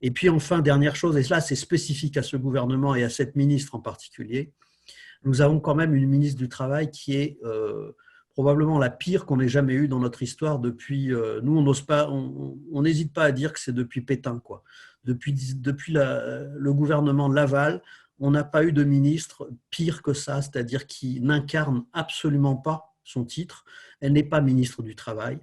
Et puis enfin, dernière chose, et là c'est spécifique à ce gouvernement et à cette ministre en particulier, nous avons quand même une ministre du Travail qui est probablement la pire qu'on ait jamais eue dans notre histoire depuis… nous, on n'hésite pas à dire que c'est depuis Pétain, quoi. Depuis le gouvernement de Laval, on n'a pas eu de ministre pire que ça, c'est-à-dire qui n'incarne absolument pas son titre. Elle n'est pas ministre du Travail.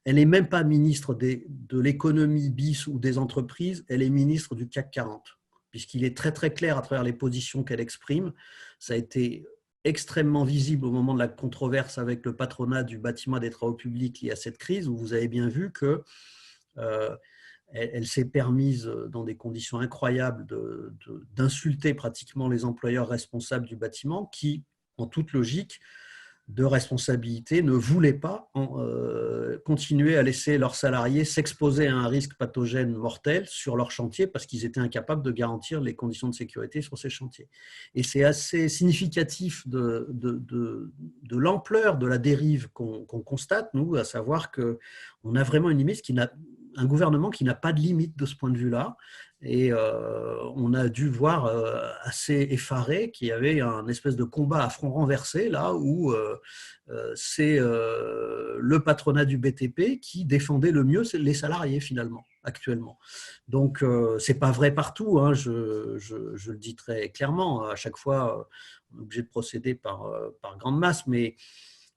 Elle n'est même pas ministre de l'économie bis ou des entreprises, elle est ministre du CAC 40, puisqu'il est très très clair à travers les positions qu'elle exprime. Ça a été extrêmement visible au moment de la controverse avec le patronat du bâtiment des travaux publics lié à cette crise, où vous avez bien vu que elle s'est permise, dans des conditions incroyables, d'insulter pratiquement les employeurs responsables du bâtiment qui, en toute logique de responsabilité, ne voulaient pas continuer à laisser leurs salariés s'exposer à un risque pathogène mortel sur leur chantier parce qu'ils étaient incapables de garantir les conditions de sécurité sur ces chantiers. Et c'est assez significatif de l'ampleur de la dérive qu'on constate, nous, à savoir qu'on a vraiment une limite un gouvernement qui n'a pas de limite de ce point de vue-là. Et on a dû voir assez effaré qu'il y avait un espèce de combat à front renversé, là où c'est le patronat du BTP qui défendait le mieux les salariés, finalement, actuellement. Donc, ce n'est pas vrai partout, hein, je le dis très clairement. À chaque fois, on est obligé de procéder par grande masse, mais…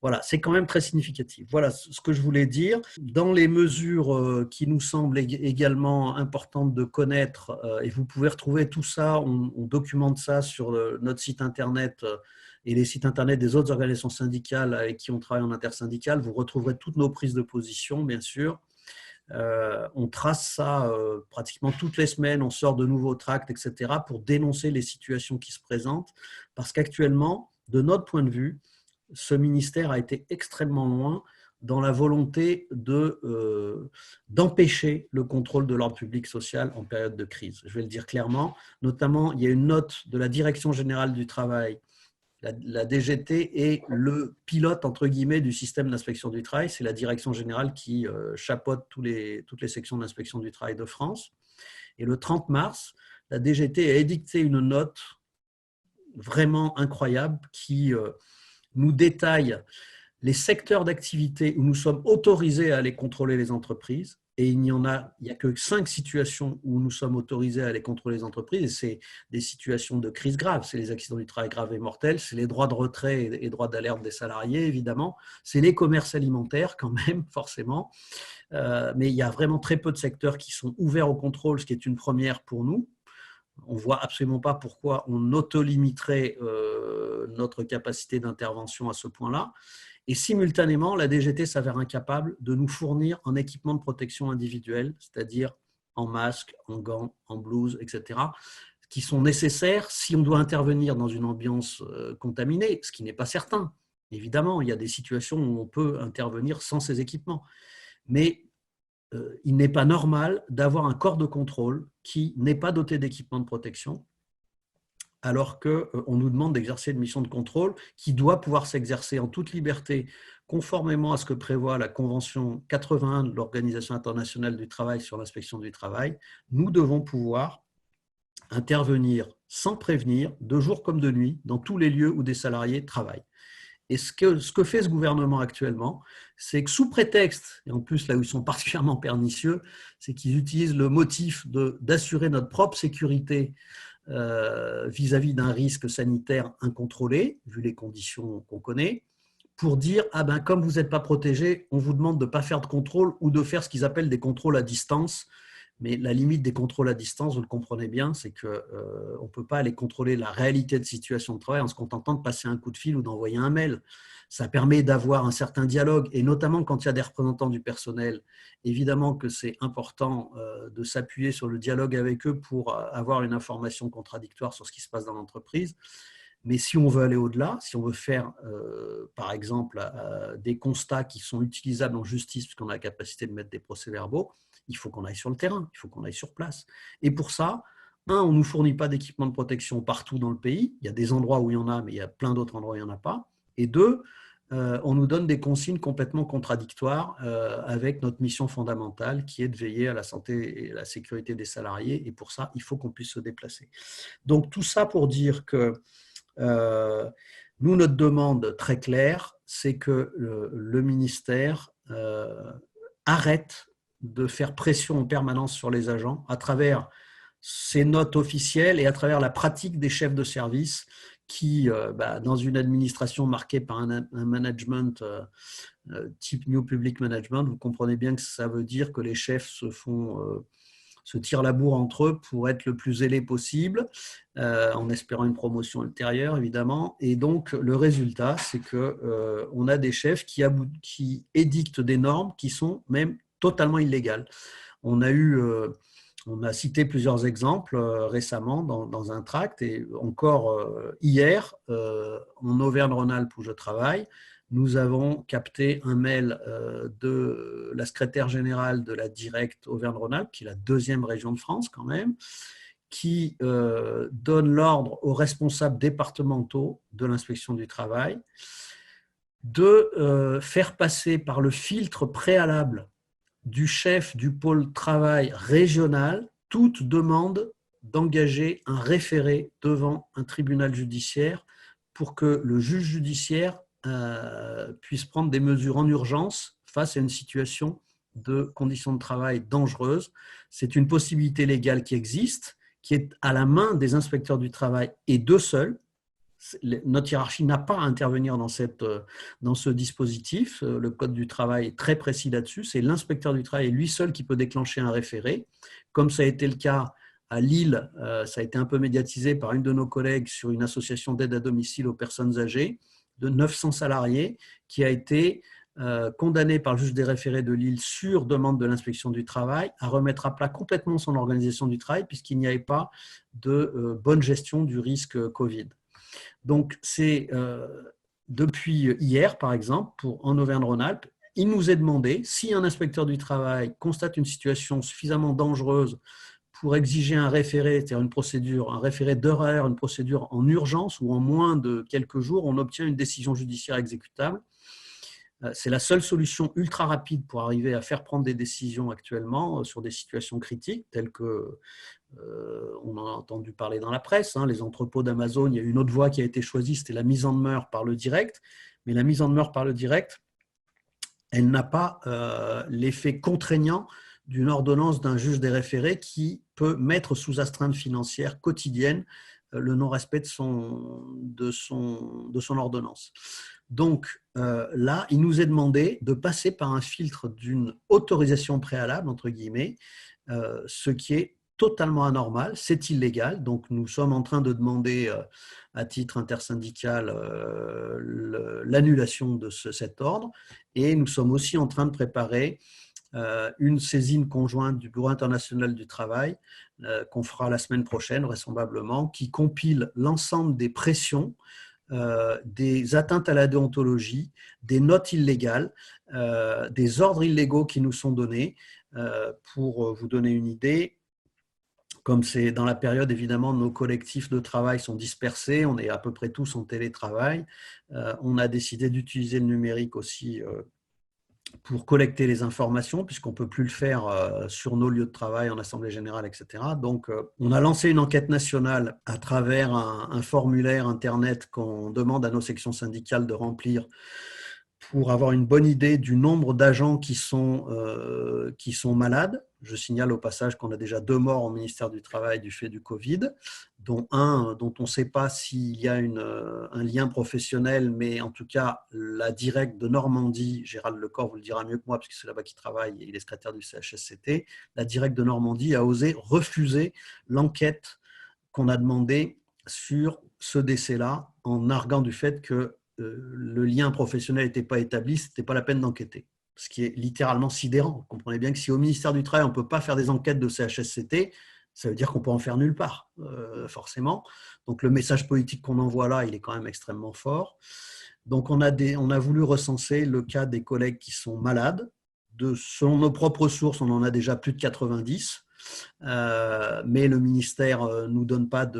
Voilà, c'est quand même très significatif. Voilà ce que je voulais dire. Dans les mesures qui nous semblent également importantes de connaître, et vous pouvez retrouver tout ça, on documente ça sur notre site internet et les sites internet des autres organisations syndicales avec qui on travaille en intersyndical, vous retrouverez toutes nos prises de position, bien sûr. On trace ça pratiquement toutes les semaines, on sort de nouveaux tracts, etc., pour dénoncer les situations qui se présentent, parce qu'actuellement, de notre point de vue, ce ministère a été extrêmement loin dans la volonté d'empêcher le contrôle de l'ordre public social en période de crise. Je vais le dire clairement. Notamment, il y a une note de la Direction générale du travail, la DGT, est le pilote, entre guillemets, du système d'inspection du travail. C'est la Direction générale qui chapeaute toutes les sections d'inspection du travail de France. Et le 30 mars, la DGT a édicté une note vraiment incroyable qui… nous détaille les secteurs d'activité où nous sommes autorisés à aller contrôler les entreprises. Et il n'y a que 5 situations où nous sommes autorisés à aller contrôler les entreprises. Et c'est des situations de crise grave. C'est les accidents du travail graves et mortels. C'est les droits de retrait et droits d'alerte des salariés, évidemment. C'est les commerces alimentaires, quand même, forcément. Mais il y a vraiment très peu de secteurs qui sont ouverts au contrôle, ce qui est une première pour nous. On ne voit absolument pas pourquoi on autolimiterait notre capacité d'intervention à ce point-là. Et simultanément, la DGT s'avère incapable de nous fournir un équipement de protection individuelle, c'est-à-dire en masque, en gants, en blouse, etc., qui sont nécessaires si on doit intervenir dans une ambiance contaminée, ce qui n'est pas certain. Évidemment, il y a des situations où on peut intervenir sans ces équipements. Mais il n'est pas normal d'avoir un corps de contrôle qui n'est pas doté d'équipements de protection, alors qu'on nous demande d'exercer une mission de contrôle qui doit pouvoir s'exercer en toute liberté, conformément à ce que prévoit la Convention 81 de l'Organisation internationale du travail sur l'inspection du travail. Nous devons pouvoir intervenir sans prévenir, de jour comme de nuit, dans tous les lieux où des salariés travaillent. Et ce que fait ce gouvernement actuellement, c'est que sous prétexte, et en plus là où ils sont particulièrement pernicieux, c'est qu'ils utilisent le motif d'assurer notre propre sécurité vis-à-vis d'un risque sanitaire incontrôlé, vu les conditions qu'on connaît, pour dire ah ben, comme vous n'êtes pas protégé, on vous demande de ne pas faire de contrôle ou de faire ce qu'ils appellent des contrôles à distance. Mais la limite des contrôles à distance, vous le comprenez bien, c'est qu'on ne peut pas aller contrôler la réalité de situation de travail en se contentant de passer un coup de fil ou d'envoyer un mail. Ça permet d'avoir un certain dialogue, et notamment quand il y a des représentants du personnel, évidemment que c'est important de s'appuyer sur le dialogue avec eux pour avoir une information contradictoire sur ce qui se passe dans l'entreprise. Mais si on veut aller au-delà, si on veut faire, par exemple, des constats qui sont utilisables en justice, puisqu'on a la capacité de mettre des procès-verbaux, il faut qu'on aille sur le terrain, il faut qu'on aille sur place. Et pour ça, on ne nous fournit pas d'équipement de protection partout dans le pays. Il y a des endroits où il y en a, mais il y a plein d'autres endroits où il n'y en a pas. Et deux, on nous donne des consignes complètement contradictoires avec notre mission fondamentale qui est de veiller à la santé et la sécurité des salariés. Et pour ça, il faut qu'on puisse se déplacer. Donc tout ça pour dire que nous, notre demande très claire, c'est que le ministère arrête de faire pression en permanence sur les agents à travers ces notes officielles et à travers la pratique des chefs de service qui, dans une administration marquée par un management type New Public Management, vous comprenez bien que ça veut dire que les chefs se tirent la bourre entre eux pour être le plus zélé possible, en espérant une promotion ultérieure, évidemment. Et donc, le résultat, c'est qu'on a des chefs qui édictent des normes qui sont même totalement illégales. On a cité plusieurs exemples récemment dans un tract, et encore hier, en Auvergne-Rhône-Alpes où je travaille, nous avons capté un mail de la secrétaire générale de la Directe Auvergne-Rhône-Alpes, qui est la deuxième région de France quand même, qui donne l'ordre aux responsables départementaux de l'inspection du travail de faire passer par le filtre préalable du chef du pôle travail régional toute demande d'engager un référé devant un tribunal judiciaire pour que le juge judiciaire puisse prendre des mesures en urgence face à une situation de conditions de travail dangereuses. C'est une possibilité légale qui existe, qui est à la main des inspecteurs du travail et d'eux seuls. Notre hiérarchie n'a pas à intervenir dans ce dispositif. Le Code du travail est très précis là-dessus. C'est l'inspecteur du travail lui seul qui peut déclencher un référé. Comme ça a été le cas à Lille, ça a été un peu médiatisé par une de nos collègues sur une association d'aide à domicile aux personnes âgées de 900 salariés qui a été condamné par le juge des référés de Lille sur demande de l'inspection du travail à remettre à plat complètement son organisation du travail puisqu'il n'y avait pas de bonne gestion du risque Covid. Donc, c'est depuis hier, par exemple, en Auvergne-Rhône-Alpes, il nous est demandé, si un inspecteur du travail constate une situation suffisamment dangereuse pour exiger un référé, c'est-à-dire une procédure, un référé d'heure, une procédure en urgence ou en moins de quelques jours, on obtient une décision judiciaire exécutable. C'est la seule solution ultra rapide pour arriver à faire prendre des décisions actuellement sur des situations critiques, telles que on en a entendu parler dans la presse, les entrepôts d'Amazon. Il y a une autre voie qui a été choisie, c'était la mise en demeure par le direct. Mais la mise en demeure par le direct, elle n'a pas l'effet contraignant d'une ordonnance d'un juge des référés qui peut mettre sous astreinte financière quotidienne le non-respect de son ordonnance. Donc là, il nous est demandé de passer par un filtre d'une autorisation préalable, entre guillemets, ce qui est totalement anormal, c'est illégal. Donc nous sommes en train de demander à titre intersyndical l'annulation de cet ordre, et nous sommes aussi en train de préparer une saisine conjointe du Bureau international du travail qu'on fera la semaine prochaine vraisemblablement, qui compile l'ensemble des pressions, des atteintes à la déontologie, des notes illégales, des ordres illégaux qui nous sont donnés. Pour vous donner une idée, comme c'est dans la période, évidemment, nos collectifs de travail sont dispersés, on est à peu près tous en télétravail, on a décidé d'utiliser le numérique aussi pour collecter les informations, puisqu'on ne peut plus le faire sur nos lieux de travail, en assemblée générale, etc. Donc, on a lancé une enquête nationale à travers un formulaire Internet qu'on demande à nos sections syndicales de remplir pour avoir une bonne idée du nombre d'agents qui sont malades. Je signale au passage qu'on a déjà 2 morts au ministère du Travail du fait du Covid, dont un dont on ne sait pas s'il y a un lien professionnel, mais en tout cas, la Directe de Normandie, Gérald Lecor vous le dira mieux que moi, parce que c'est là-bas qu'il travaille et il est secrétaire du CHSCT, la Directe de Normandie a osé refuser l'enquête qu'on a demandée sur ce décès-là, en arguant du fait que le lien professionnel n'était pas établi, ce n'était pas la peine d'enquêter. Ce qui est littéralement sidérant. Vous comprenez bien que si au ministère du Travail, on ne peut pas faire des enquêtes de CHSCT, ça veut dire qu'on peut en faire nulle part, forcément. Donc le message politique qu'on envoie là, il est quand même extrêmement fort. Donc on a voulu recenser le cas des collègues qui sont malades. Selon nos propres sources, on en a déjà plus de 90. Mais le ministère nous donne pas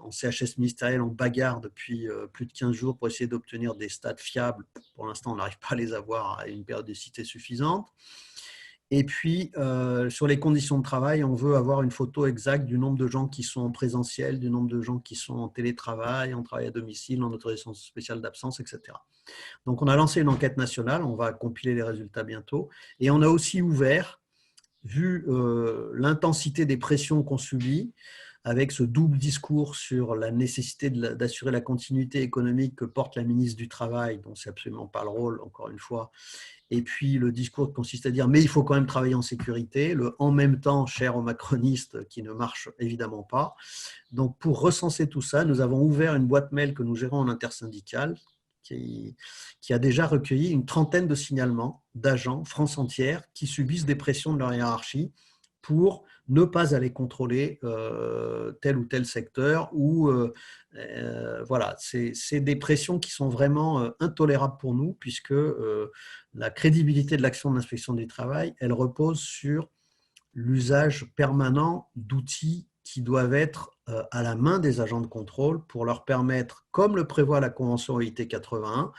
en CHS ministériel, on bagarre depuis plus de 15 jours pour essayer d'obtenir des stats fiables. Pour l'instant, on n'arrive pas à les avoir à une périodicité suffisante. Et puis, sur les conditions de travail, on veut avoir une photo exacte du nombre de gens qui sont en présentiel, du nombre de gens qui sont en télétravail, en travail à domicile, en autorisation spéciale d'absence, etc. Donc, on a lancé une enquête nationale, on va compiler les résultats bientôt. Et on a aussi ouvert, vu l'intensité des pressions qu'on subit, avec ce double discours sur la nécessité d'assurer la continuité économique que porte la ministre du Travail, dont c'est absolument pas le rôle, encore une fois, et puis le discours qui consiste à dire mais il faut quand même travailler en sécurité, le en même temps cher aux macronistes qui ne marche évidemment pas. Donc pour recenser tout ça, nous avons ouvert une boîte mail que nous gérons en intersyndicale qui a déjà recueilli une trentaine de signalements d'agents France entière qui subissent des pressions de leur hiérarchie pour ne pas aller contrôler tel ou tel secteur. Voilà, c'est des pressions qui sont vraiment intolérables pour nous, puisque la crédibilité de l'action de l'inspection du travail, elle repose sur l'usage permanent d'outils qui doivent être à la main des agents de contrôle pour leur permettre, comme le prévoit la Convention OIT 81,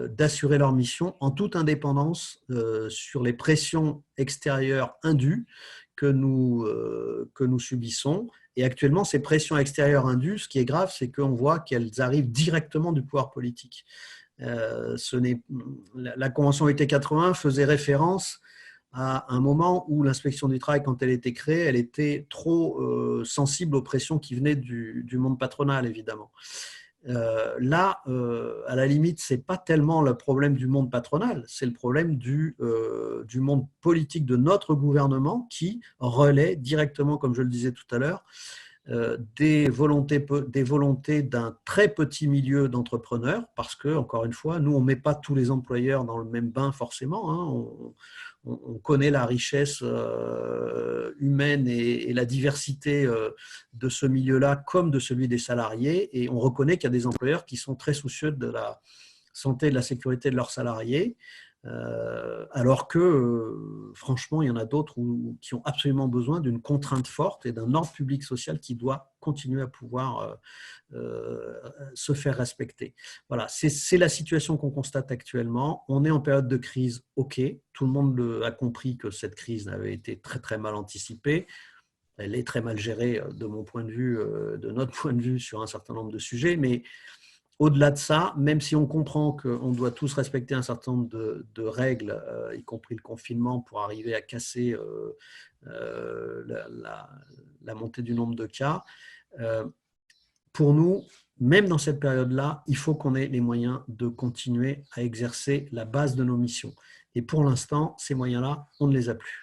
d'assurer leur mission en toute indépendance sur les pressions extérieures indues que nous subissons. Et actuellement, ces pressions extérieures indues, ce qui est grave, c'est qu'on voit qu'elles arrivent directement du pouvoir politique. La Convention OIT 81 faisait référence à un moment où l'inspection du travail, quand elle était créée, elle était trop sensible aux pressions qui venaient du monde patronal, évidemment. Là, à la limite, ce n'est pas tellement le problème du monde patronal, c'est le problème du monde politique de notre gouvernement qui relaie directement, comme je le disais tout à l'heure, des volontés d'un très petit milieu d'entrepreneurs, parce que, encore une fois, nous, on ne met pas tous les employeurs dans le même bain forcément. Hein. On connaît la richesse humaine et la diversité de ce milieu-là comme de celui des salariés, et on reconnaît qu'il y a des employeurs qui sont très soucieux de la santé et de la sécurité de leurs salariés, alors que, franchement, il y en a d'autres qui ont absolument besoin d'une contrainte forte et d'un ordre public social qui doit continuer à pouvoir se faire respecter. Voilà, c'est la situation qu'on constate actuellement. On est en période de crise, ok, tout le monde a compris que cette crise avait été très très mal anticipée. Elle est très mal gérée de mon point de vue, de notre point de vue sur un certain nombre de sujets, mais au-delà de ça, même si on comprend qu'on doit tous respecter un certain nombre de règles, y compris le confinement, pour arriver à casser la montée du nombre de cas, pour nous, même dans cette période-là, il faut qu'on ait les moyens de continuer à exercer la base de nos missions. Et pour l'instant, ces moyens-là, on ne les a plus.